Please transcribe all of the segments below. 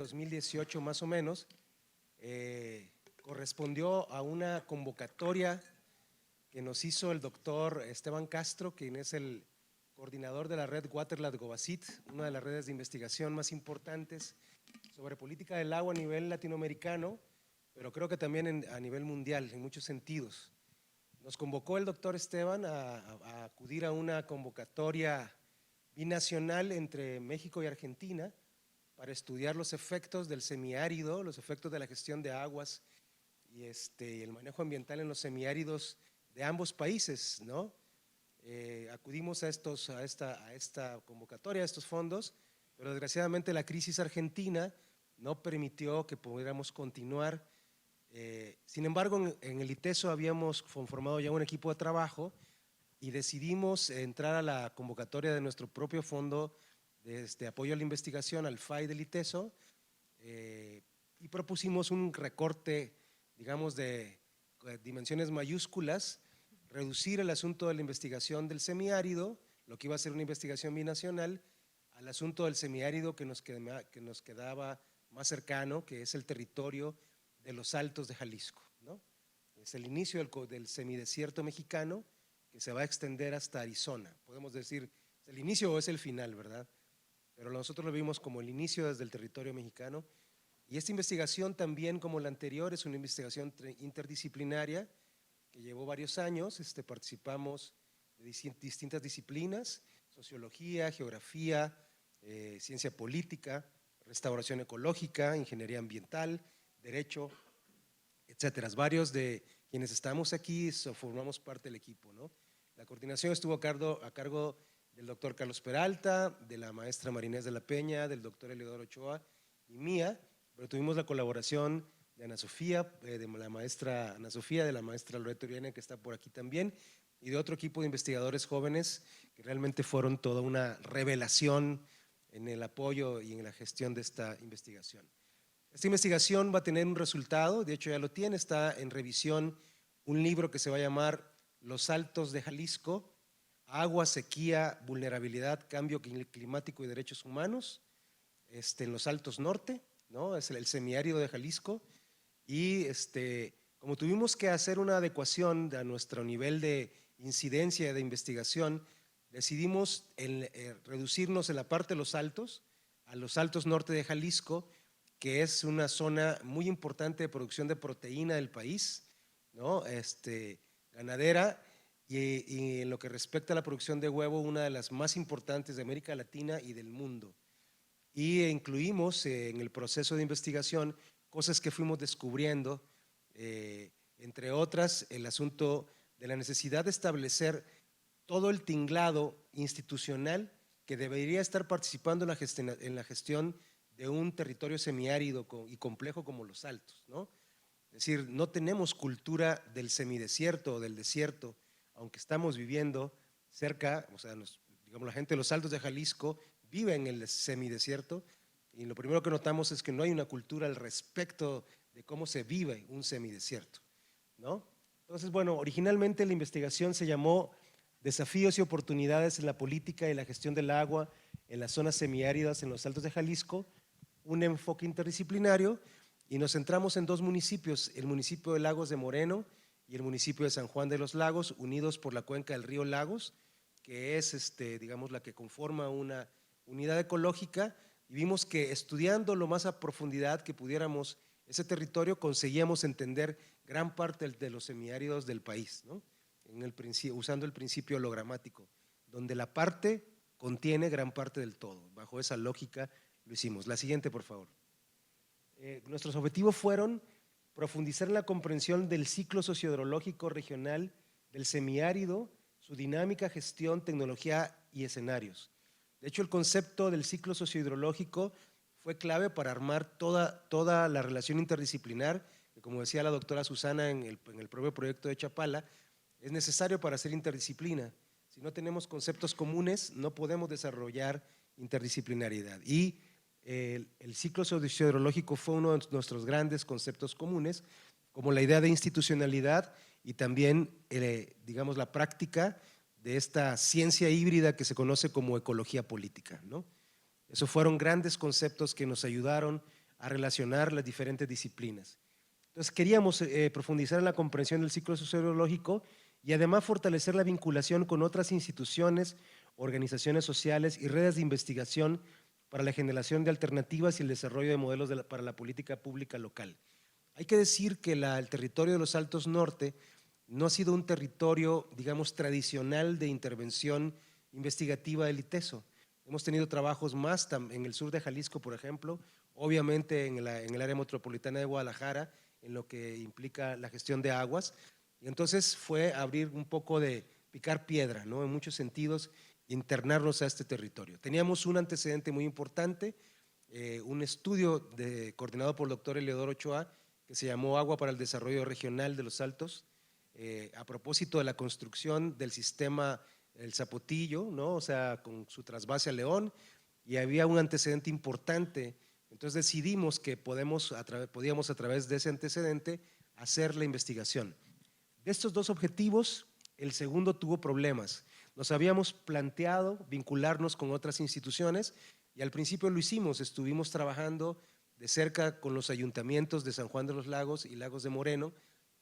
2018 más o menos, correspondió a una convocatoria que nos hizo el doctor Esteban Castro, quien es el coordinador de la red Waterlat-Govacit, una de las redes de investigación más importantes sobre política del agua a nivel latinoamericano, pero creo que también a nivel mundial, en muchos sentidos. Nos convocó el doctor Esteban a acudir a una convocatoria binacional entre México y Argentina para estudiar los efectos del semiárido, los efectos de la gestión de aguas y el manejo ambiental en los semiáridos de ambos países, ¿no? Acudimos a esta convocatoria, a estos fondos, pero desgraciadamente la crisis argentina no permitió que pudiéramos continuar. Sin embargo, en el ITESO habíamos conformado ya un equipo de trabajo y decidimos entrar a la convocatoria de nuestro propio fondo de apoyo a la investigación, al FAI del ITESO, y propusimos un recorte, digamos, de dimensiones mayúsculas, reducir el asunto de la investigación del semiárido, lo que iba a ser una investigación binacional, al asunto del semiárido que nos quedaba más cercano, que es el territorio de los Altos de Jalisco, ¿no? Es el inicio del semidesierto mexicano que se va a extender hasta Arizona. Podemos decir, ¿es el inicio o es el final, verdad? Pero nosotros lo vimos como el inicio desde el territorio mexicano. Y esta investigación también, como la anterior, es una investigación interdisciplinaria que llevó varios años. Participamos de distintas disciplinas: sociología, geografía, ciencia política, restauración ecológica, ingeniería ambiental, derecho, etcétera. Varios de quienes estamos aquí formamos parte del equipo, ¿no? La coordinación estuvo a cargo del doctor Carlos Peralta, de la maestra Marinés de la Peña, del doctor Eleodoro Ochoa y mía, pero tuvimos la colaboración de Ana Sofía, de la maestra Ana Sofía, de la maestra Loreto Uriane, que está por aquí también, y de otro equipo de investigadores jóvenes que realmente fueron toda una revelación en el apoyo y en la gestión de esta investigación. Esta investigación va a tener un resultado, de hecho ya lo tiene, está en revisión un libro que se va a llamar Los Altos de Jalisco: Agua, sequía, vulnerabilidad, cambio climático y derechos humanos, en los Altos Norte, ¿no? Es el semiárido de Jalisco. Y como tuvimos que hacer una adecuación a nuestro nivel de incidencia de investigación, decidimos reducirnos en la parte de los Altos, a los Altos Norte de Jalisco, que es una zona muy importante de producción de proteína del país, ¿no? Ganadera, y en lo que respecta a la producción de huevo, una de las más importantes de América Latina y del mundo. Y incluimos en el proceso de investigación cosas que fuimos descubriendo, entre otras el asunto de la necesidad de establecer todo el tinglado institucional que debería estar participando en la gestión de un territorio semiárido y complejo como los Altos, ¿no? Es decir, no tenemos cultura del semidesierto o del desierto, aunque estamos viviendo cerca, o sea, digamos, la gente de los Altos de Jalisco vive en el semidesierto, y lo primero que notamos es que no hay una cultura al respecto de cómo se vive un semidesierto, ¿no? Entonces, bueno, originalmente la investigación se llamó Desafíos y oportunidades en la política y la gestión del agua en las zonas semiáridas en los Altos de Jalisco, un enfoque interdisciplinario, y nos centramos en dos municipios: el municipio de Lagos de Moreno y el municipio de San Juan de los Lagos, unidos por la cuenca del río Lagos, que es, digamos, la que conforma una unidad ecológica. Y vimos que estudiando lo más a profundidad que pudiéramos ese territorio, conseguíamos entender gran parte de los semiáridos del país, ¿no? Usando el principio hologramático, donde la parte contiene gran parte del todo. Bajo esa lógica lo hicimos. La siguiente, por favor. Nuestros objetivos fueron profundizar en la comprensión del ciclo sociohidrológico regional del semiárido, su dinámica, gestión, tecnología y escenarios. De hecho, el concepto del ciclo sociohidrológico fue clave para armar toda la relación interdisciplinar, que, como decía la doctora Susana en el propio proyecto de Chapala, es necesario para hacer interdisciplina. Si no tenemos conceptos comunes, no podemos desarrollar interdisciplinariedad. Y el ciclo sociohidrológico fue uno de nuestros grandes conceptos comunes, como la idea de institucionalidad y también, digamos, la práctica de esta ciencia híbrida que se conoce como ecología política, ¿no? Esos fueron grandes conceptos que nos ayudaron a relacionar las diferentes disciplinas. Entonces queríamos profundizar en la comprensión del ciclo sociológico y además fortalecer la vinculación con otras instituciones, organizaciones sociales y redes de investigación para la generación de alternativas y el desarrollo de modelos para la política pública local. Hay que decir que el territorio de los Altos Norte no ha sido un territorio, digamos, tradicional de intervención investigativa del ITESO. Hemos tenido trabajos más en el sur de Jalisco, por ejemplo, obviamente en el área metropolitana de Guadalajara, en lo que implica la gestión de aguas. Y entonces fue abrir un poco de picar piedra, ¿no? En muchos sentidos, internarnos a este territorio. Teníamos un antecedente muy importante, un estudio coordinado por el doctor Eleodoro Ochoa, que se llamó Agua para el Desarrollo Regional de los Altos, a propósito de la construcción del sistema El Zapotillo, ¿no? O sea, con su trasvase a León, y había un antecedente importante. Entonces decidimos que podíamos a través de ese antecedente hacer la investigación. De estos dos objetivos, el segundo tuvo problemas. Nos habíamos planteado vincularnos con otras instituciones y al principio lo hicimos, estuvimos trabajando de cerca con los ayuntamientos de San Juan de los Lagos y Lagos de Moreno,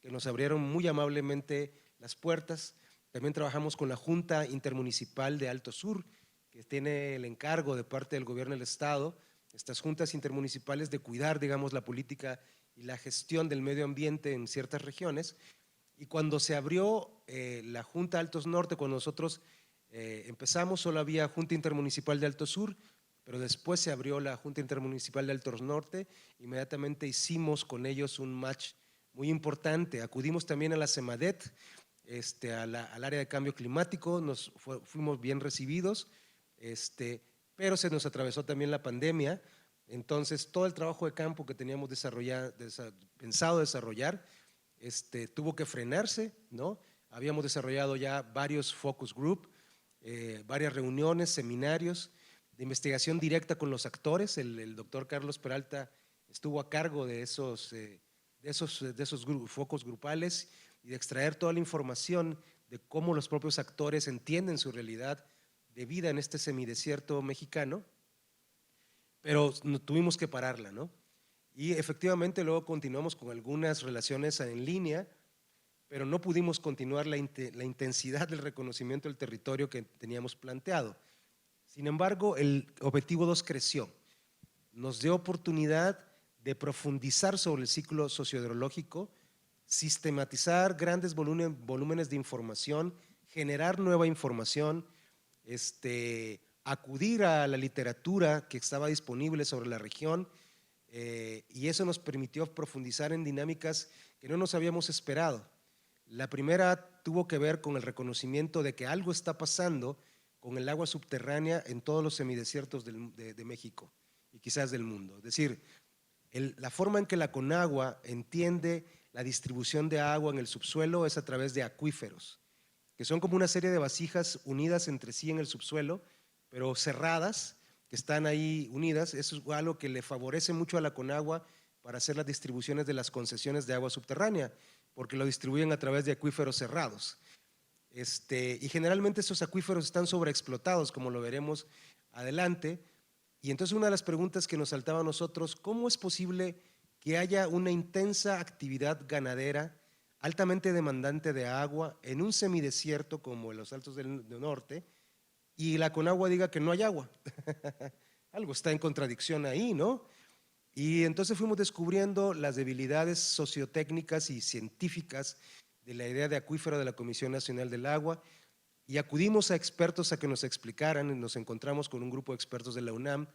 que nos abrieron muy amablemente las puertas. También trabajamos con la Junta Intermunicipal de Alto Sur, que tiene el encargo de parte del gobierno del estado, estas juntas intermunicipales, de cuidar, digamos, la política y la gestión del medio ambiente en ciertas regiones. Y cuando se abrió la Junta Altos Norte, cuando nosotros empezamos, solo había Junta Intermunicipal de Alto Sur, pero después se abrió la Junta Intermunicipal de Altos Norte, inmediatamente hicimos con ellos un match muy importante. Acudimos también a la CEMADET, al área de cambio climático, fuimos bien recibidos, pero se nos atravesó también la pandemia. Entonces todo el trabajo de campo que teníamos pensado desarrollar tuvo que frenarse, ¿no? Habíamos desarrollado ya varios focus group, varias reuniones, seminarios de investigación directa con los actores. El doctor Carlos Peralta estuvo a cargo de esos focos grupales y de extraer toda la información de cómo los propios actores entienden su realidad de vida en este semidesierto mexicano, pero tuvimos que pararla, ¿no? Y efectivamente luego continuamos con algunas relaciones en línea, pero no pudimos continuar la intensidad del reconocimiento del territorio que teníamos planteado. Sin embargo, el objetivo 2 creció, nos dio oportunidad de profundizar sobre el ciclo sociohidrológico, sistematizar grandes volúmenes de información, generar nueva información, acudir a la literatura que estaba disponible sobre la región, y eso nos permitió profundizar en dinámicas que no nos habíamos esperado. La primera tuvo que ver con el reconocimiento de que algo está pasando con el agua subterránea en todos los semidesiertos de México y quizás del mundo. Es decir, la forma en que la Conagua entiende la distribución de agua en el subsuelo es a través de acuíferos, que son como una serie de vasijas unidas entre sí en el subsuelo, pero cerradas, que están ahí unidas. Eso es algo que le favorece mucho a la Conagua para hacer las distribuciones de las concesiones de agua subterránea, porque lo distribuyen a través de acuíferos cerrados. Y generalmente esos acuíferos están sobreexplotados, como lo veremos adelante. Y entonces una de las preguntas que nos saltaba a nosotros: ¿cómo es posible que haya una intensa actividad ganadera altamente demandante de agua en un semidesierto como los Altos del Norte y la Conagua diga que no hay agua? Algo está en contradicción ahí, ¿no? Y entonces fuimos descubriendo las debilidades sociotécnicas y científicas de la idea de acuífero de la Comisión Nacional del Agua, y acudimos a expertos a que nos explicaran. Y nos encontramos con un grupo de expertos de la UNAM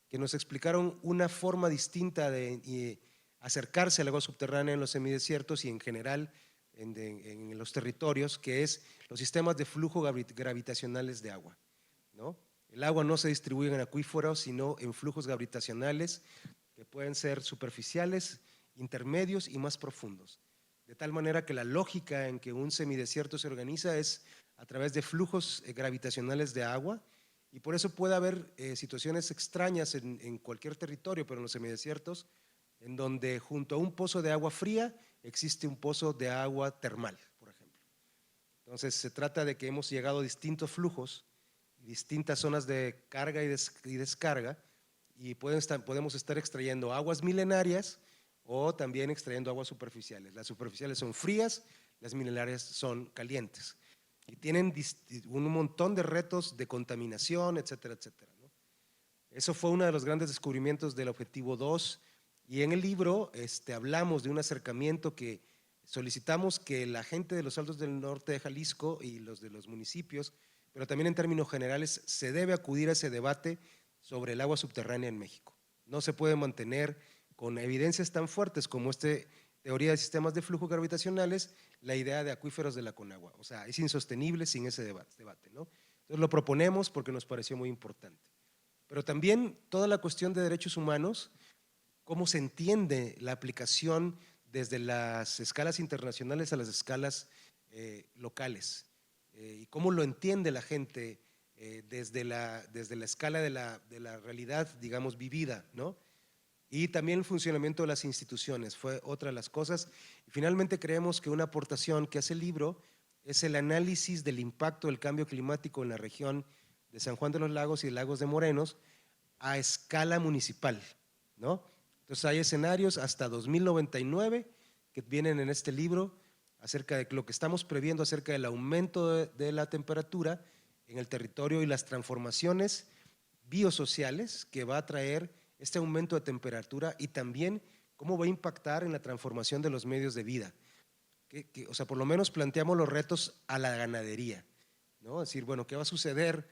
que nos explicaron una forma distinta de acercarse al agua subterránea en los semidesiertos y en general en los territorios, que es los sistemas de flujo gravitacionales de agua, ¿no? El agua no se distribuye en acuíferos, sino en flujos gravitacionales que pueden ser superficiales, intermedios y más profundos. De tal manera que la lógica en que un semidesierto se organiza es a través de flujos gravitacionales de agua, y por eso puede haber situaciones extrañas en cualquier territorio, pero en los semidesiertos, en donde junto a un pozo de agua fría existe un pozo de agua termal, por ejemplo. Entonces se trata de que hemos llegado a distintos flujos, distintas zonas de carga y descarga, y podemos estar extrayendo aguas milenarias o también extrayendo aguas superficiales. Las superficiales son frías, las milenarias son calientes y tienen un montón de retos de contaminación, etcétera, etcétera, ¿no? Eso fue uno de los grandes descubrimientos del Objetivo 2 y en el libro hablamos de un acercamiento que solicitamos que la gente de los Altos del Norte de Jalisco y los de los municipios, pero también en términos generales, se debe acudir a ese debate sobre el agua subterránea en México. No se puede mantener con evidencias tan fuertes como teoría de sistemas de flujo gravitacionales, la idea de acuíferos de la Conagua. O sea, es insostenible sin ese debate, ¿no? Entonces lo proponemos porque nos pareció muy importante. Pero también toda la cuestión de derechos humanos, cómo se entiende la aplicación desde las escalas internacionales a las escalas locales, y cómo lo entiende la gente desde la escala de la realidad, digamos, vivida, ¿no? Y también el funcionamiento de las instituciones fue otra de las cosas. Y finalmente creemos que una aportación que hace el libro es el análisis del impacto del cambio climático en la región de San Juan de los Lagos y de Lagos de Morenos a escala municipal, ¿no? Entonces hay escenarios hasta 2099 que vienen en este libro acerca de lo que estamos previendo acerca del aumento de la temperatura en el territorio y las transformaciones biosociales que va a traer este aumento de temperatura y también cómo va a impactar en la transformación de los medios de vida. O sea, por lo menos planteamos los retos a la ganadería, ¿no? Es decir, bueno, ¿qué va a suceder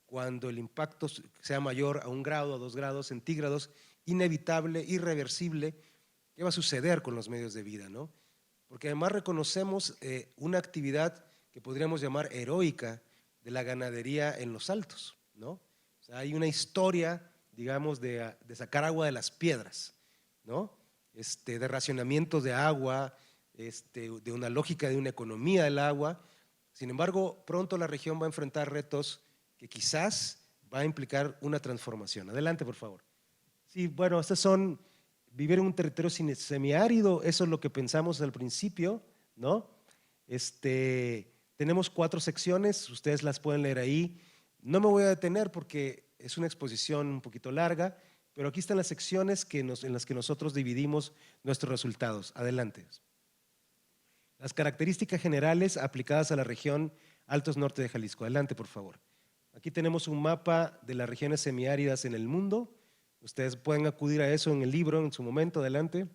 cuando el impacto sea mayor a 1 grado, a 2 grados centígrados, inevitable, irreversible? ¿Qué va a suceder con los medios de vida, no? Porque además reconocemos una actividad que podríamos llamar heroica de la ganadería en los Altos, ¿no? O sea, hay una historia, digamos, de sacar agua de las piedras, ¿no? De racionamientos de agua, de una lógica de una economía del agua. Sin embargo, pronto la región va a enfrentar retos que quizás va a implicar una transformación. Adelante, por favor. Sí, bueno, estos son vivir en un territorio semiárido, eso es lo que pensamos al principio, ¿no? Tenemos 4 secciones, ustedes las pueden leer ahí. No me voy a detener porque es una exposición un poquito larga, pero aquí están las secciones en las que nosotros dividimos nuestros resultados. Adelante. Las características generales aplicadas a la región Altos Norte de Jalisco. Adelante, por favor. Aquí tenemos un mapa de las regiones semiáridas en el mundo. Ustedes pueden acudir a eso en el libro en su momento. Adelante.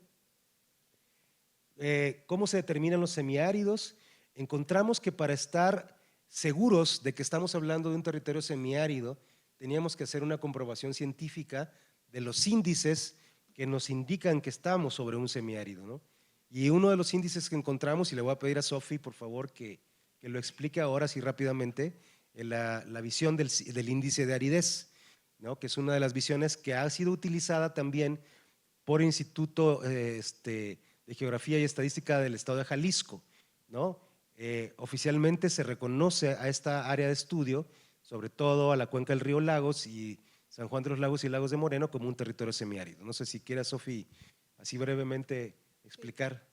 ¿Cómo se determinan los semiáridos? Encontramos que para estar seguros de que estamos hablando de un territorio semiárido, teníamos que hacer una comprobación científica de los índices que nos indican que estamos sobre un semiárido, ¿no? Y uno de los índices que encontramos, y le voy a pedir a Sofi, por favor, que lo explique ahora así rápidamente, la visión del índice de aridez, ¿no? Que es una de las visiones que ha sido utilizada también por el Instituto de Geografía y Estadística del Estado de Jalisco, ¿no? Oficialmente se reconoce a esta área de estudio, sobre todo a la cuenca del río Lagos y San Juan de los Lagos y Lagos de Moreno, como un territorio semiárido. No sé si quiera, Sofi, así brevemente explicar.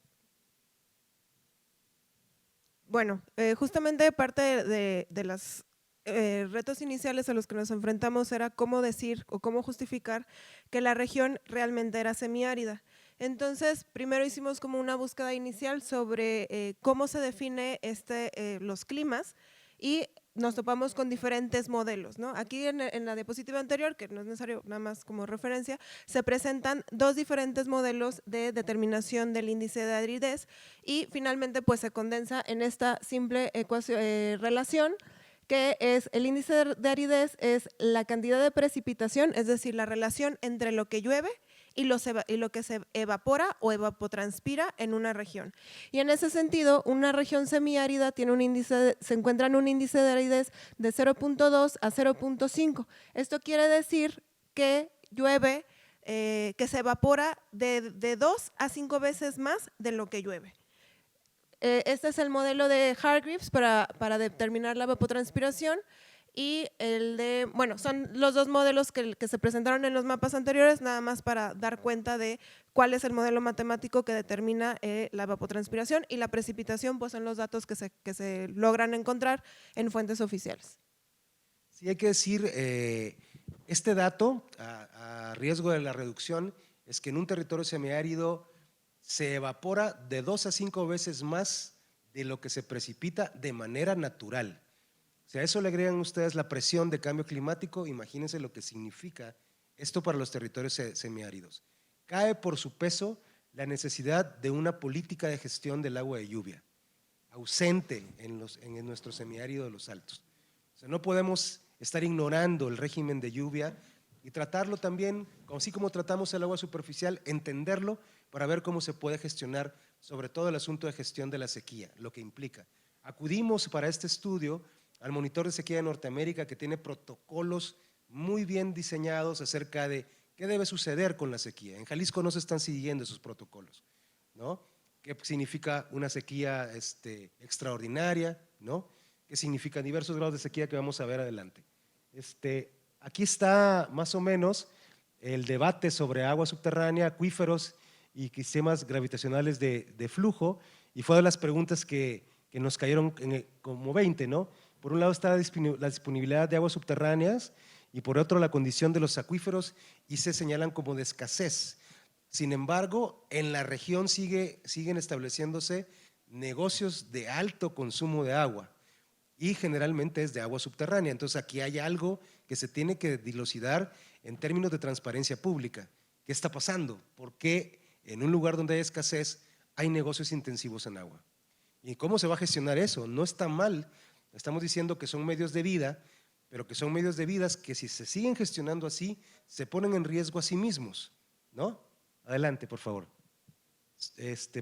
Bueno, justamente parte de los retos iniciales a los que nos enfrentamos era cómo decir o cómo justificar que la región realmente era semiárida. Entonces, primero hicimos como una búsqueda inicial sobre cómo se define los climas y nos topamos con diferentes modelos, ¿no? Aquí en la diapositiva anterior, que no es necesario nada más como referencia, se presentan 2 diferentes modelos de determinación del índice de aridez y finalmente pues se condensa en esta simple relación que es el índice de aridez es la cantidad de precipitación, es decir, la relación entre lo que llueve y lo que se evapora o evapotranspira en una región. Y en ese sentido, una región semiárida se encuentra en un índice de aridez de 0.2 a 0.5. Esto quiere decir que llueve, que se evapora de 2 a 5 veces más de lo que llueve. Este es el modelo de Hargreaves para determinar la evapotranspiración y son los 2 modelos que se presentaron en los mapas anteriores, nada más para dar cuenta de cuál es el modelo matemático que determina la evapotranspiración y la precipitación, pues son los datos que se logran encontrar en fuentes oficiales. Sí, hay que decir Este dato, a riesgo de la reducción, es que en un territorio semiárido se evapora de 2 a 5 veces más de lo que se precipita de manera natural. Si a eso le agregan ustedes la presión de cambio climático, imagínense lo que significa esto para los territorios semiáridos. Cae por su peso la necesidad de una política de gestión del agua de lluvia, ausente en nuestro semiárido de los Altos. O sea, no podemos estar ignorando el régimen de lluvia y tratarlo también, así como tratamos el agua superficial, entenderlo para ver cómo se puede gestionar, sobre todo el asunto de gestión de la sequía, lo que implica. Acudimos para este estudio al Monitor de Sequía de Norteamérica, que tiene protocolos muy bien diseñados acerca de qué debe suceder con la sequía. En Jalisco no se están siguiendo esos protocolos, ¿no? ¿Qué significa una sequía extraordinaria, ¿no? ¿Qué significan diversos grados de sequía que vamos a ver adelante? Aquí está más o menos el debate sobre agua subterránea, acuíferos y sistemas gravitacionales de flujo, y fue de las preguntas que nos cayeron como 20, ¿no? Por un lado está la disponibilidad de aguas subterráneas y por otro la condición de los acuíferos, y se señalan como de escasez. Sin embargo, en la región siguen estableciéndose negocios de alto consumo de agua y generalmente es de agua subterránea. Entonces aquí hay algo que se tiene que dilucidar en términos de transparencia pública. ¿Qué está pasando? ¿Por qué en un lugar donde hay escasez hay negocios intensivos en agua? ¿Y cómo se va a gestionar eso? No está mal, estamos diciendo que son medios de vida, pero que son medios de vida que si se siguen gestionando así, se ponen en riesgo a sí mismos, ¿no? Adelante, por favor.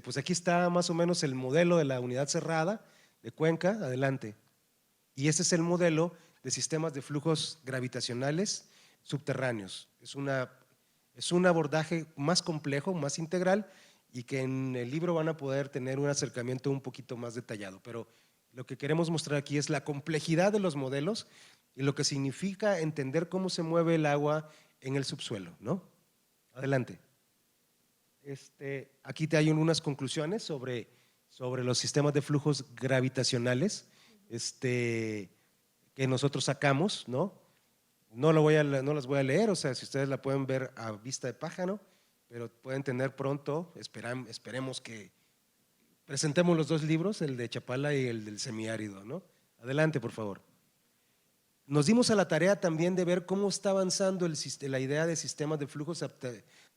Pues aquí está más o menos el modelo de la unidad cerrada de Cuenca, adelante. Y este es el modelo de sistemas de flujos gravitacionales subterráneos. Es un abordaje más complejo, más integral, y que en el libro van a poder tener un acercamiento un poquito más detallado. Pero lo que queremos mostrar aquí es la complejidad de los modelos y lo que significa entender cómo se mueve el agua en el subsuelo, ¿no? Adelante. Aquí te hay unas conclusiones sobre los sistemas de flujos gravitacionales que nosotros sacamos, ¿no? No las voy a leer, o sea, si ustedes la pueden ver a vista de pájaro, pero pueden tener pronto, esperemos que presentemos los dos libros, el de Chapala y el del semiárido, ¿no? Adelante, por favor. Nos dimos a la tarea también de ver cómo está avanzando la idea de sistemas de flujos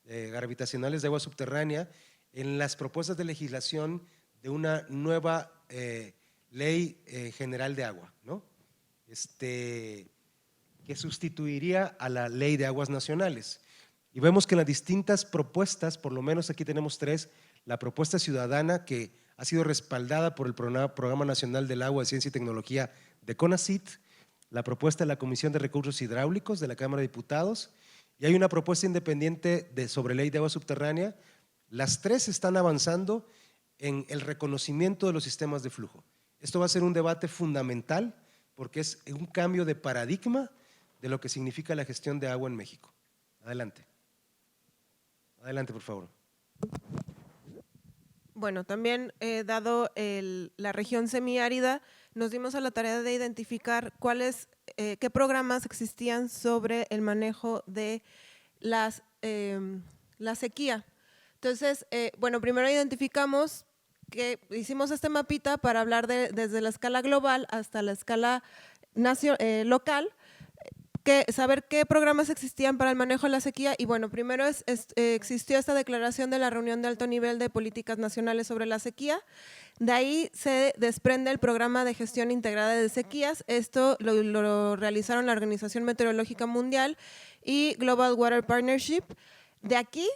gravitacionales de agua subterránea en las propuestas de legislación de una nueva ley general de agua, ¿no? Que sustituiría a la ley de aguas nacionales. Y vemos que en las distintas propuestas, por lo menos aquí tenemos 3, la propuesta ciudadana que ha sido respaldada por el Programa Nacional del Agua de Ciencia y Tecnología de CONACYT, la propuesta de la Comisión de Recursos Hidráulicos de la Cámara de Diputados, y hay una propuesta independiente sobre ley de agua subterránea. Las 3 están avanzando en el reconocimiento de los sistemas de flujo. Esto va a ser un debate fundamental porque es un cambio de paradigma de lo que significa la gestión de agua en México. Adelante. Adelante, por favor. Bueno, también dado la región semiárida, nos dimos a la tarea de identificar qué programas existían sobre el manejo de la sequía. Entonces, bueno, primero identificamos que hicimos este mapita para hablar desde la escala global hasta la escala local, saber qué programas existían para el manejo de la sequía. Y bueno, primero existió esta declaración de la reunión de alto nivel de políticas nacionales sobre la sequía. De ahí se desprende el programa de gestión integrada de sequías. Esto lo realizaron la Organización Meteorológica Mundial y Global Water Partnership. De aquí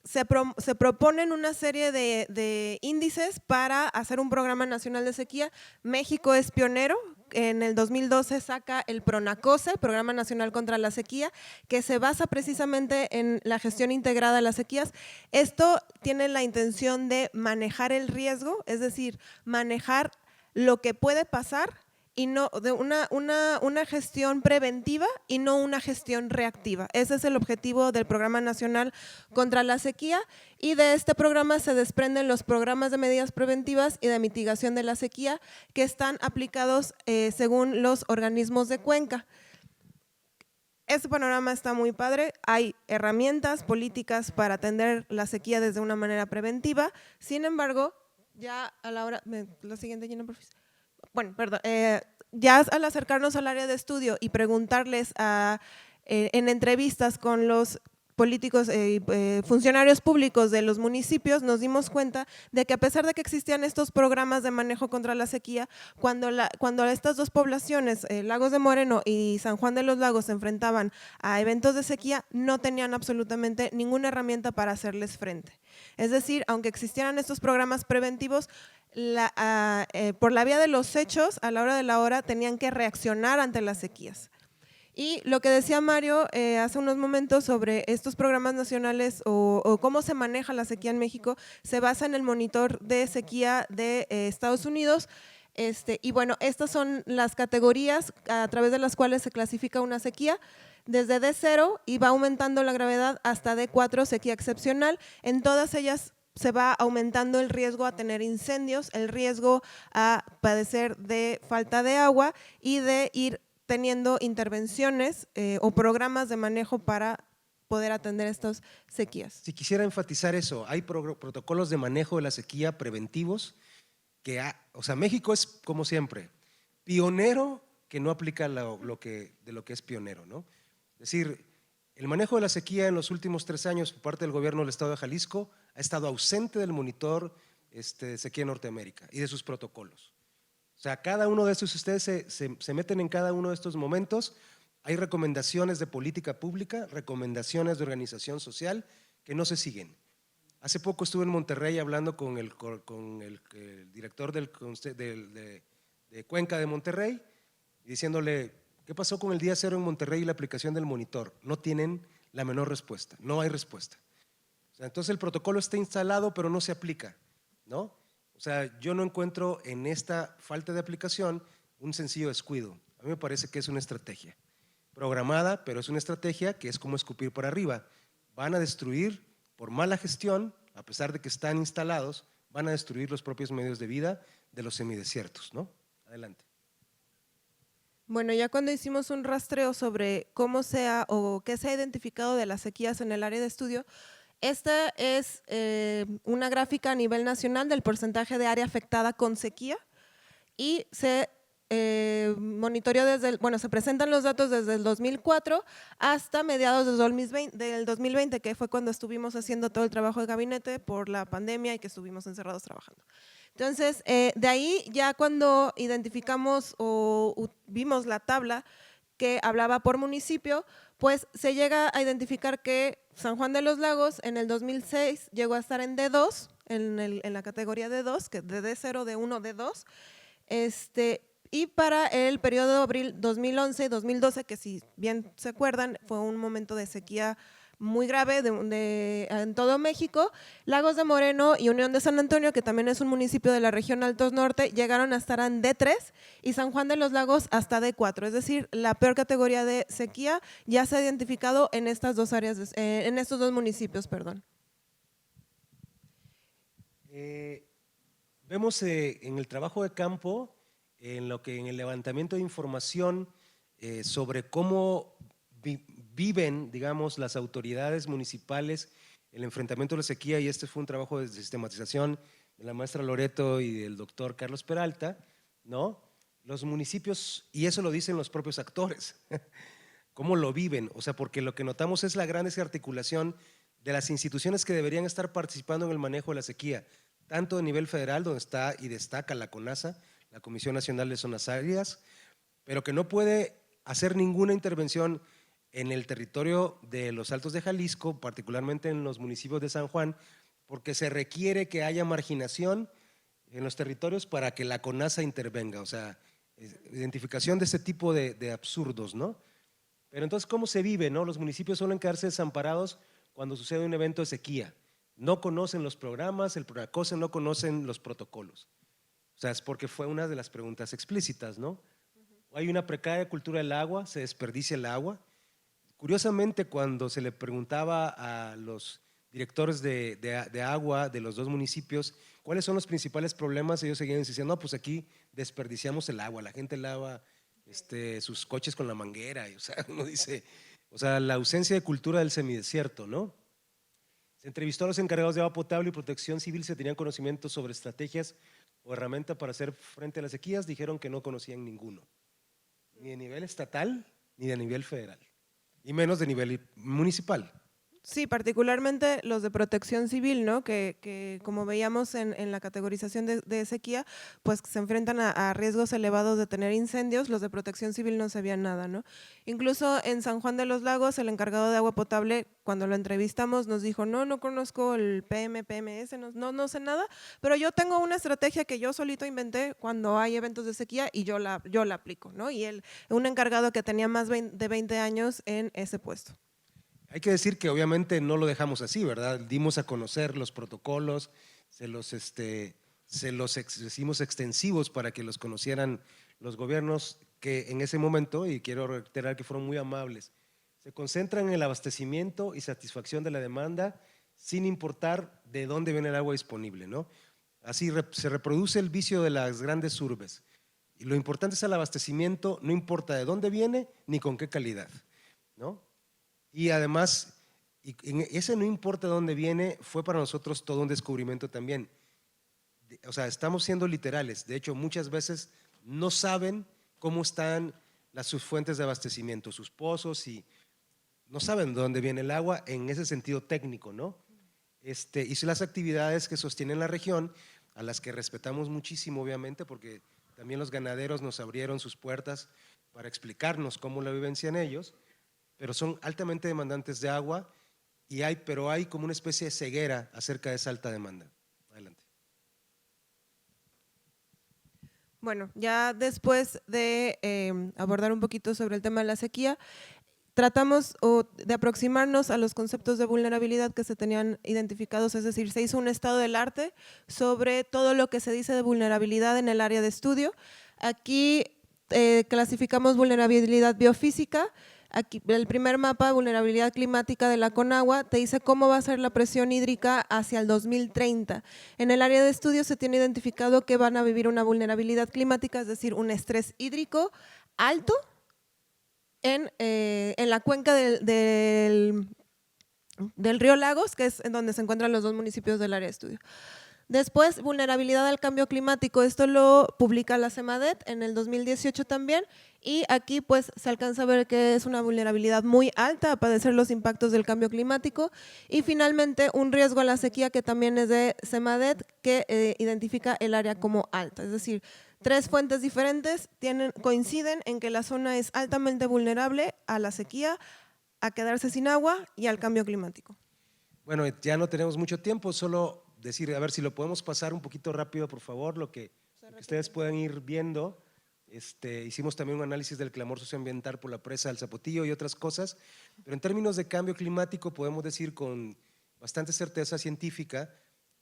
se proponen una serie de índices para hacer un programa nacional de sequía. México es pionero. En el 2012 saca el PRONACOSE, Programa Nacional contra la Sequía, que se basa precisamente en la gestión integrada de las sequías. Esto tiene la intención de manejar el riesgo, es decir, manejar lo que puede pasar y no de una gestión preventiva y no una gestión reactiva. Ese es el objetivo del Programa Nacional contra la Sequía, y de este programa se desprenden los programas de medidas preventivas y de mitigación de la sequía que están aplicados según los organismos de cuenca. Este panorama está muy padre, hay herramientas políticas para atender la sequía desde una manera preventiva, sin embargo, ya a la hora, la siguiente, Gina, por favor. Bueno, perdón, ya al acercarnos al área de estudio y preguntarles en entrevistas con los políticos, funcionarios públicos de los municipios, nos dimos cuenta de que a pesar de que existían estos programas de manejo contra la sequía, cuando estas dos poblaciones, Lagos de Moreno y San Juan de los Lagos, se enfrentaban a eventos de sequía, no tenían absolutamente ninguna herramienta para hacerles frente. Es decir, aunque existieran estos programas preventivos, por la vía de los hechos, a la hora de la hora, tenían que reaccionar ante las sequías. Y lo que decía Mario hace unos momentos sobre estos programas nacionales o cómo se maneja la sequía en México, se basa en el monitor de sequía de Estados Unidos. Y bueno, estas son las categorías a través de las cuales se clasifica una sequía, desde D0 y va aumentando la gravedad hasta D4, sequía excepcional. En todas ellas se va aumentando el riesgo a tener incendios, el riesgo a padecer de falta de agua y de ir teniendo intervenciones o programas de manejo para poder atender estas sequías. Si quisiera enfatizar eso, hay protocolos de manejo de la sequía preventivos o sea, México es, como siempre, pionero que no aplica de lo que es pionero, ¿no? Es decir, el manejo de la sequía en los últimos 3 años por parte del gobierno del estado de Jalisco ha estado ausente del monitor de sequía en Norteamérica y de sus protocolos. O sea, cada uno de estos, ustedes se meten en cada uno de estos momentos, hay recomendaciones de política pública, recomendaciones de organización social que no se siguen. Hace poco estuve en Monterrey hablando con el director de Cuenca de Monterrey y diciéndole, ¿qué pasó con el día cero en Monterrey y la aplicación del monitor? No tienen la menor respuesta, no hay respuesta. O sea, entonces el protocolo está instalado pero no se aplica, ¿no? O sea, yo no encuentro en esta falta de aplicación un sencillo descuido. A mí me parece que es una estrategia programada, pero es una estrategia que es como escupir para arriba. Van a destruir por mala gestión, a pesar de que están instalados, van a destruir los propios medios de vida de los semidesiertos, ¿no? Adelante. Bueno, ya cuando hicimos un rastreo sobre cómo o qué se ha identificado de las sequías en el área de estudio, esta es una gráfica a nivel nacional del porcentaje de área afectada con sequía y se monitoreó se presentan los datos desde el 2004 hasta mediados del 2020, que fue cuando estuvimos haciendo todo el trabajo de gabinete por la pandemia y que estuvimos encerrados trabajando. Entonces, de ahí ya cuando identificamos o vimos la tabla que hablaba por municipio, pues se llega a identificar que San Juan de los Lagos en el 2006 llegó a estar en D2, en la categoría D2, que de D0, D1, D2, y para el periodo de abril 2011 y 2012, que si bien se acuerdan, fue un momento de sequía muy grave en todo México, Lagos de Moreno y Unión de San Antonio, que también es un municipio de la región Altos Norte, llegaron a estar en D3 y San Juan de los Lagos hasta D4, es decir, la peor categoría de sequía ya se ha identificado en estas dos áreas, en estos dos municipios, perdón. Vemos en el trabajo de campo, en el levantamiento de información sobre cómo viven, digamos, las autoridades municipales el enfrentamiento a la sequía, y este fue un trabajo de sistematización de la maestra Loreto y del doctor Carlos Peralta, ¿no? Los municipios, y eso lo dicen los propios actores, cómo lo viven, o sea, porque lo que notamos es la gran desarticulación de las instituciones que deberían estar participando en el manejo de la sequía, tanto a nivel federal, donde está y destaca la CONAZA, la Comisión Nacional de Zonas Áridas, pero que no puede hacer ninguna intervención en el territorio de los Altos de Jalisco, particularmente en los municipios de San Juan, porque se requiere que haya marginación en los territorios para que la CONAZA intervenga, o sea, identificación de ese tipo de absurdos, ¿no? Pero entonces, ¿cómo se vive, no? Los municipios suelen quedarse desamparados cuando sucede un evento de sequía. No conocen los programas, el PRONACOSE no conocen los protocolos. O sea, es porque fue una de las preguntas explícitas, ¿no? Hay una precaria cultura del agua, se desperdicia el agua. Curiosamente, cuando se le preguntaba a los directores de agua de los dos municipios cuáles son los principales problemas, ellos seguían diciendo, no, pues aquí desperdiciamos el agua, la gente lava sus coches con la manguera, y, o sea, uno dice, o sea, la ausencia de cultura del semidesierto, ¿no? Se entrevistó a los encargados de agua potable y protección civil, se tenían conocimientos sobre estrategias o herramientas para hacer frente a las sequías, dijeron que no conocían ninguno, ni de nivel estatal ni de nivel federal, y menos de nivel municipal. Sí, particularmente los de protección civil, ¿no? Que como veíamos en la categorización de sequía, pues se enfrentan a riesgos elevados de tener incendios, los de protección civil no sabían nada, ¿no? Incluso en San Juan de los Lagos, el encargado de agua potable, cuando lo entrevistamos, nos dijo, no conozco el PM, PMS, no sé nada, pero yo tengo una estrategia que yo solito inventé cuando hay eventos de sequía y yo la aplico, ¿no? Y él, un encargado que tenía más de 20 años en ese puesto. Hay que decir que obviamente no lo dejamos así, ¿verdad? Dimos a conocer los protocolos, hicimos extensivos para que los conocieran los gobiernos que en ese momento, y quiero reiterar que fueron muy amables, se concentran en el abastecimiento y satisfacción de la demanda sin importar de dónde viene el agua disponible, ¿no? Así se reproduce el vicio de las grandes urbes. Y lo importante es el abastecimiento, no importa de dónde viene ni con qué calidad, ¿no? Y además, ese no importa de dónde viene, fue para nosotros todo un descubrimiento también. O sea, estamos siendo literales. De hecho, muchas veces no saben cómo están sus fuentes de abastecimiento, sus pozos, y no saben de dónde viene el agua en ese sentido técnico, ¿no? Y son las actividades que sostienen la región, a las que respetamos muchísimo, obviamente, porque también los ganaderos nos abrieron sus puertas para explicarnos cómo la vivencian ellos, pero son altamente demandantes de agua, pero hay como una especie de ceguera acerca de esa alta demanda. Adelante. Bueno, ya después de abordar un poquito sobre el tema de la sequía, tratamos de aproximarnos a los conceptos de vulnerabilidad que se tenían identificados, es decir, se hizo un estado del arte sobre todo lo que se dice de vulnerabilidad en el área de estudio. Aquí clasificamos vulnerabilidad biofísica. Aquí, el primer mapa, vulnerabilidad climática de la Conagua, te dice cómo va a ser la presión hídrica hacia el 2030. En el área de estudio se tiene identificado que van a vivir una vulnerabilidad climática, es decir, un estrés hídrico alto en la cuenca del río Lagos, que es en donde se encuentran los dos municipios del área de estudio. Después, vulnerabilidad al cambio climático, esto lo publica la CEMADET en el 2018 también, y aquí pues se alcanza a ver que es una vulnerabilidad muy alta a padecer los impactos del cambio climático. Y finalmente, un riesgo a la sequía, que también es de CEMADET, que identifica el área como alta, es decir, 3 fuentes diferentes coinciden en que la zona es altamente vulnerable a la sequía, a quedarse sin agua y al cambio climático. Bueno, ya no tenemos mucho tiempo, solo decir, a ver si lo podemos pasar un poquito rápido, por favor, lo que ustedes puedan ir viendo. Hicimos también un análisis del clamor socioambiental por la presa del Zapotillo y otras cosas, pero en términos de cambio climático podemos decir con bastante certeza científica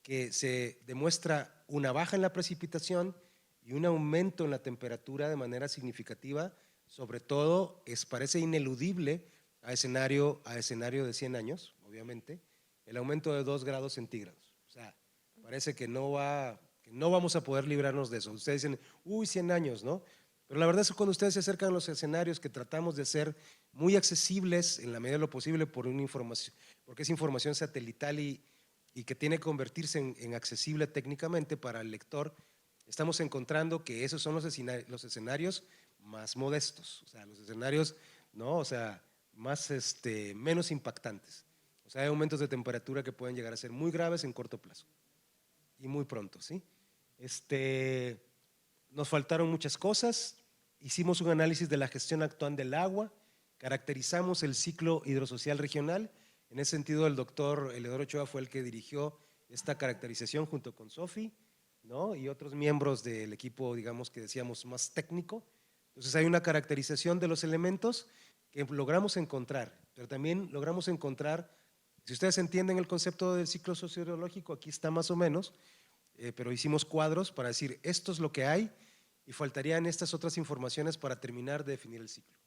que se demuestra una baja en la precipitación y un aumento en la temperatura de manera significativa, sobre todo parece ineludible a escenario de 100 años, obviamente, el aumento de 2 grados centígrados. O sea, parece que no vamos a poder librarnos de eso. Ustedes dicen, 100 años, ¿no? Pero la verdad es que cuando ustedes se acercan a los escenarios que tratamos de hacer muy accesibles en la medida de lo posible porque es información satelital y que tiene que convertirse en accesible técnicamente para el lector, estamos encontrando que esos son los escenarios más modestos, o sea, los escenarios, ¿no? O sea, menos impactantes. O sea, hay aumentos de temperatura que pueden llegar a ser muy graves en corto plazo y muy pronto, ¿sí? Nos faltaron muchas cosas, hicimos un análisis de la gestión actual del agua, caracterizamos el ciclo hidrosocial regional. En ese sentido, el doctor Eleodoro Ochoa fue el que dirigió esta caracterización junto con Sofi, ¿no? Y otros miembros del equipo, digamos que decíamos más técnico. Entonces hay una caracterización de los elementos que logramos encontrar, pero también logramos encontrar, si ustedes entienden el concepto del ciclo sociológico, aquí está más o menos, pero hicimos cuadros para decir esto es lo que hay y faltarían estas otras informaciones para terminar de definir el ciclo.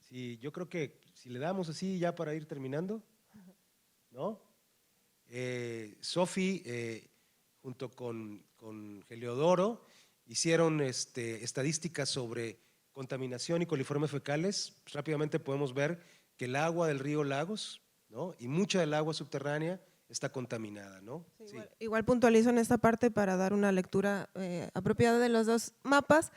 Sí, yo creo que si le damos así ya para ir terminando, ¿no? Sofi, junto con Heliodoro, hicieron estadísticas sobre contaminación y coliformes fecales. Pues rápidamente podemos ver que el agua del río Lagos, ¿no? Y mucha del agua subterránea está contaminada, ¿no? Sí, igual puntualizo en esta parte para dar una lectura apropiada de los dos mapas.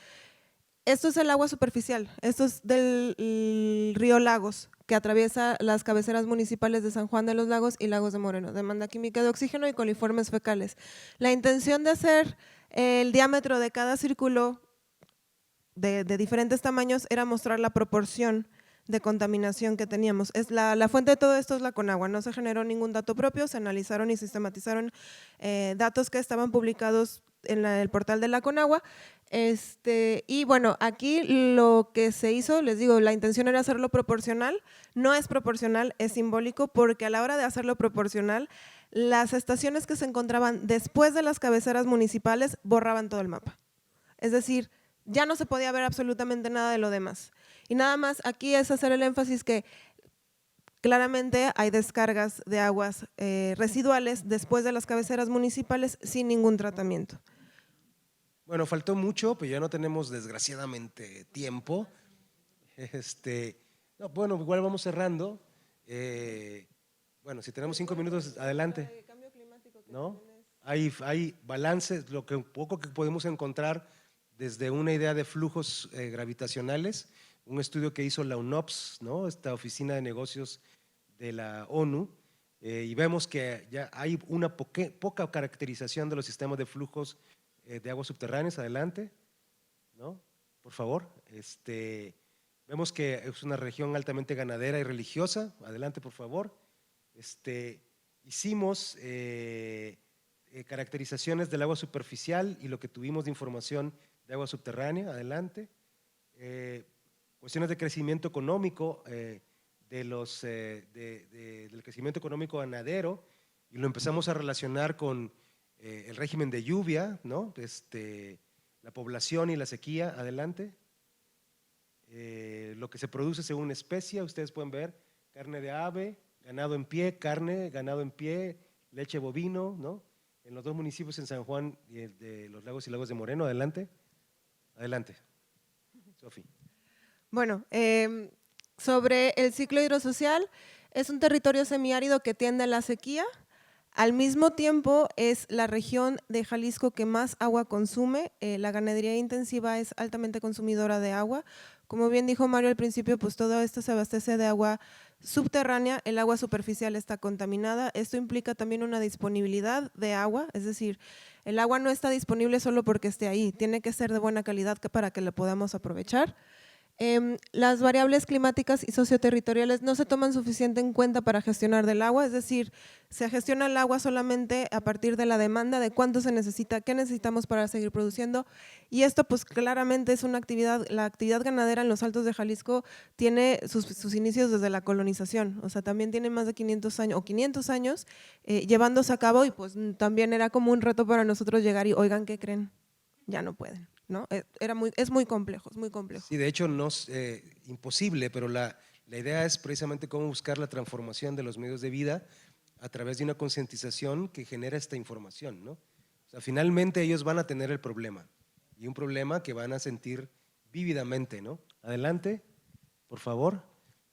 Esto es el agua superficial, esto es del río Lagos, que atraviesa las cabeceras municipales de San Juan de los Lagos y Lagos de Moreno, demanda química de oxígeno y coliformes fecales. La intención de hacer el diámetro de cada círculo de diferentes tamaños era mostrar la proporción de contaminación que teníamos. La fuente de todo esto es la Conagua, no se generó ningún dato propio, se analizaron y sistematizaron datos que estaban publicados en el portal de la Conagua. Y bueno, aquí lo que se hizo, les digo, la intención era hacerlo proporcional, no es proporcional, es simbólico, porque a la hora de hacerlo proporcional, las estaciones que se encontraban después de las cabeceras municipales borraban todo el mapa. Es decir, ya no se podía ver absolutamente nada de lo demás. Y nada más aquí es hacer el énfasis que claramente hay descargas de aguas residuales después de las cabeceras municipales sin ningún tratamiento. Bueno, faltó mucho, pero ya no tenemos desgraciadamente tiempo. No, bueno, igual vamos cerrando. Bueno, si tenemos 5 minutos, adelante. ¿No? Hay balances, lo que poco que podemos encontrar desde una idea de flujos gravitacionales, un estudio que hizo la UNOPS, ¿no? Esta oficina de negocios de la ONU, y vemos que ya hay una poca caracterización de los sistemas de flujos de aguas subterráneas. Adelante, ¿no? Por favor. Vemos que es una región altamente ganadera y religiosa. Adelante, por favor. Hicimos caracterizaciones del agua superficial y lo que tuvimos de información de agua subterránea. Adelante. Cuestiones de crecimiento económico, del crecimiento económico ganadero, y lo empezamos a relacionar con el régimen de lluvia, ¿no? La población y la sequía. Adelante. Lo que se produce según especie, ustedes pueden ver carne de ave, ganado en pie, ganado en pie, leche bovino, ¿no? En los dos municipios, en San Juan y de los Lagos y Lagos de Moreno. Adelante. Adelante. Sofi. Bueno, sobre el ciclo hidrosocial, es un territorio semiárido que tiende a la sequía. Al mismo tiempo, es la región de Jalisco que más agua consume. La ganadería intensiva es altamente consumidora de agua. Como bien dijo Mario al principio, pues todo esto se abastece de agua subterránea, el agua superficial está contaminada. Esto implica también una disponibilidad de agua, es decir, el agua no está disponible solo porque esté ahí, tiene que ser de buena calidad para que la podamos aprovechar. Las variables climáticas y socioterritoriales no se toman suficiente en cuenta para gestionar del agua, es decir, se gestiona el agua solamente a partir de la demanda, de cuánto se necesita, qué necesitamos para seguir produciendo, y esto pues claramente es una actividad, la actividad ganadera en los Altos de Jalisco tiene sus inicios desde la colonización, o sea, también tiene más de 500 años llevándose a cabo, y pues también era como un reto para nosotros llegar y, oigan, ¿qué creen? Ya no pueden. ¿No? Es muy complejo, es muy complejo. Sí, de hecho no es imposible, pero la idea es precisamente cómo buscar la transformación de los medios de vida a través de una concientización que genera esta información, ¿no? O sea, finalmente ellos van a tener el problema, y un problema que van a sentir vívidamente, ¿no? Adelante, por favor.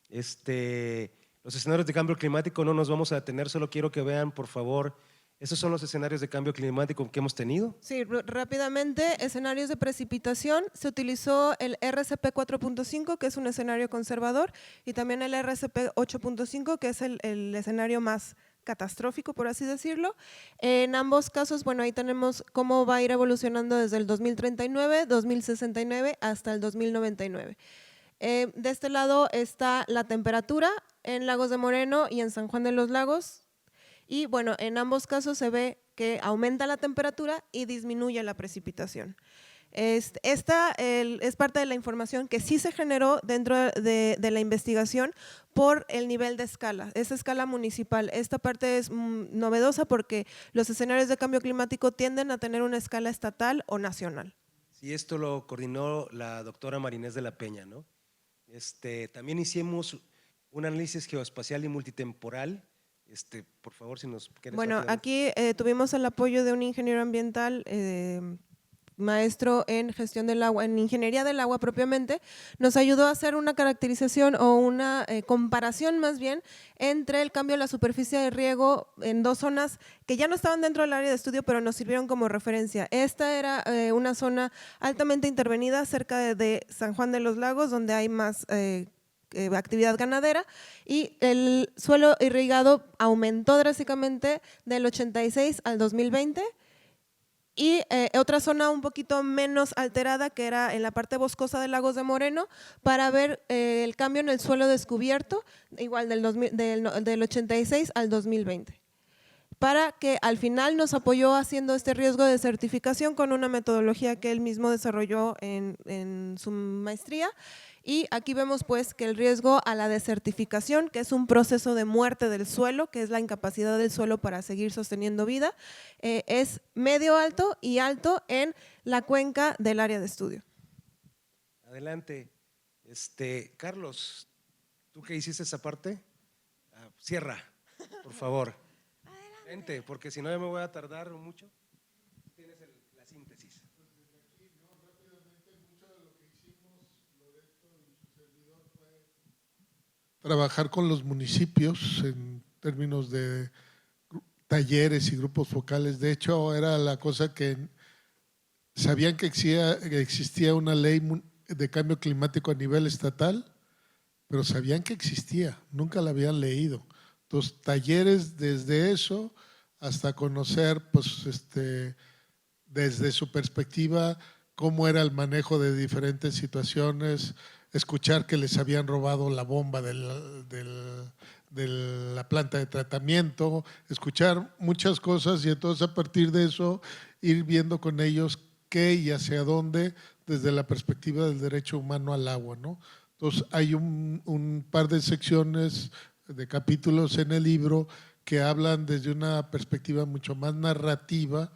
Los escenarios de cambio climático no nos vamos a detener, solo quiero que vean, por favor. ¿Esos son los escenarios de cambio climático que hemos tenido? Sí, rápidamente, escenarios de precipitación, se utilizó el RCP 4.5, que es un escenario conservador, y también el RCP 8.5, que es el escenario más catastrófico, por así decirlo. En ambos casos, bueno, ahí tenemos cómo va a ir evolucionando desde el 2039, 2069 hasta el 2099. De este lado está la temperatura en Lagos de Moreno y en San Juan de los Lagos. Y bueno, en ambos casos se ve que aumenta la temperatura y disminuye la precipitación. Esta es parte de la información que sí se generó dentro de la investigación por el nivel de escala, esa escala municipal. Esta parte es novedosa porque los escenarios de cambio climático tienden a tener una escala estatal o nacional. Sí, esto lo coordinó la doctora Marinés de la Peña, ¿no? También hicimos un análisis geoespacial y multitemporal. Por favor, si nos quieres. Bueno, aquí tuvimos el apoyo de un ingeniero ambiental maestro en gestión del agua, en ingeniería del agua propiamente, nos ayudó a hacer una caracterización o una comparación más bien entre el cambio de la superficie de riego en dos zonas que ya no estaban dentro del área de estudio, pero nos sirvieron como referencia. Esta era una zona altamente intervenida cerca de San Juan de los Lagos, donde hay más actividad ganadera, y el suelo irrigado aumentó drásticamente del 86 al 2020. Y otra zona un poquito menos alterada, que era en la parte boscosa de Lagos de Moreno, para ver el cambio en el suelo descubierto, igual del 86 al 2020. Para que al final nos apoyó haciendo este riesgo de certificación con una metodología que él mismo desarrolló en su maestría. Y aquí vemos pues que el riesgo a la desertificación, que es un proceso de muerte del suelo, que es la incapacidad del suelo para seguir sosteniendo vida, es medio alto y alto en la cuenca del área de estudio. Adelante. Carlos, ¿tú qué hiciste esa parte? Cierra, por favor. Vente, porque si no ya me voy a tardar mucho. Tienes la síntesis. Trabajar con los municipios en términos de talleres y grupos focales. De hecho, era la cosa que sabían que existía una ley de cambio climático a nivel estatal, pero sabían que existía, nunca la habían leído. Entonces, talleres desde eso hasta conocer, pues, desde su perspectiva, cómo era el manejo de diferentes situaciones, escuchar que les habían robado la bomba de la planta de tratamiento, escuchar muchas cosas y entonces a partir de eso ir viendo con ellos qué y hacia dónde desde la perspectiva del derecho humano al agua, ¿no? Entonces hay un par de secciones, de capítulos en el libro que hablan desde una perspectiva mucho más narrativa,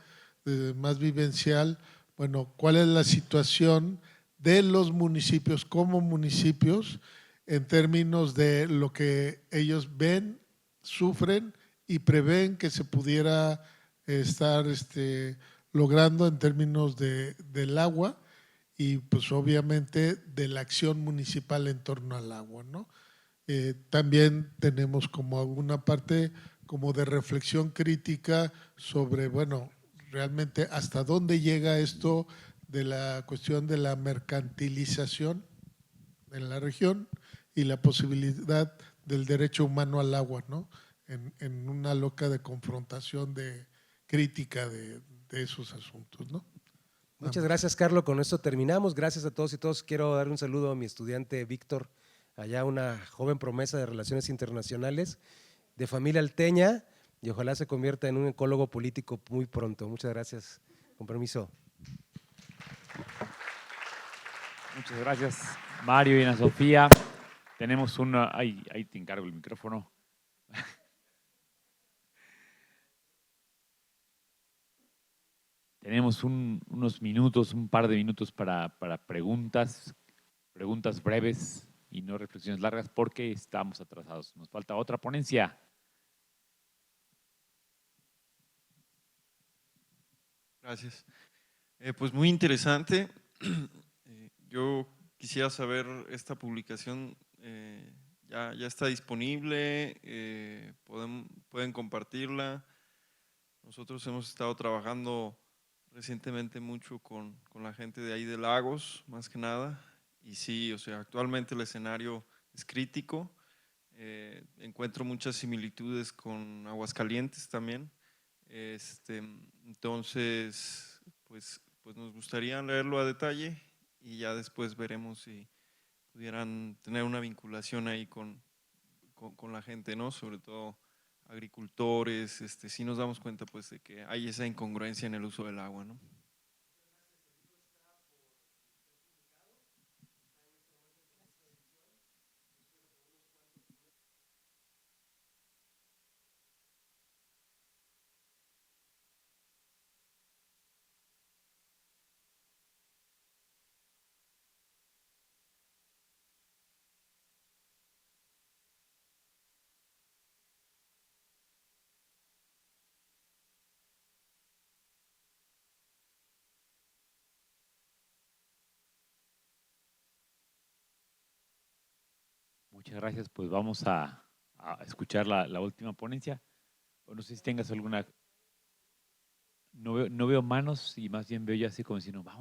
más vivencial, bueno, cuál es la situación de los municipios como municipios en términos de lo que ellos ven, sufren y prevén que se pudiera estar logrando en términos del agua y pues obviamente de la acción municipal en torno al agua, ¿no? También tenemos como alguna parte como de reflexión crítica sobre, bueno, realmente hasta dónde llega esto de la cuestión de la mercantilización en la región y la posibilidad del derecho humano al agua, ¿no? En una loca de confrontación, de crítica de esos asuntos, ¿no? Muchas gracias, Carlos. Con esto terminamos. Gracias a todos y todos. Quiero dar un saludo a mi estudiante Víctor, allá una joven promesa de relaciones internacionales, de familia alteña, y ojalá se convierta en un ecólogo político muy pronto. Muchas gracias. Con permiso. Muchas gracias, Mario y Ana Sofía. Tenemos una… Ahí te encargo el micrófono. Tenemos unos minutos, un par de minutos para preguntas breves y no reflexiones largas porque estamos atrasados. Nos falta otra ponencia. Gracias. Pues muy interesante. Yo quisiera saber, esta publicación ya está disponible, pueden compartirla. Nosotros hemos estado trabajando recientemente mucho con la gente de ahí de Lagos, más que nada, y sí, o sea, actualmente el escenario es crítico. Encuentro muchas similitudes con Aguascalientes también. Entonces, pues nos gustaría leerlo a detalle y ya después veremos si pudieran tener una vinculación ahí con la gente, ¿no? Sobre todo agricultores, sí nos damos cuenta pues de que hay esa incongruencia en el uso del agua, ¿no? Muchas gracias. Pues vamos a escuchar la última ponencia. O no sé si tengas alguna... No veo manos y más bien veo ya así como diciendo, vamos.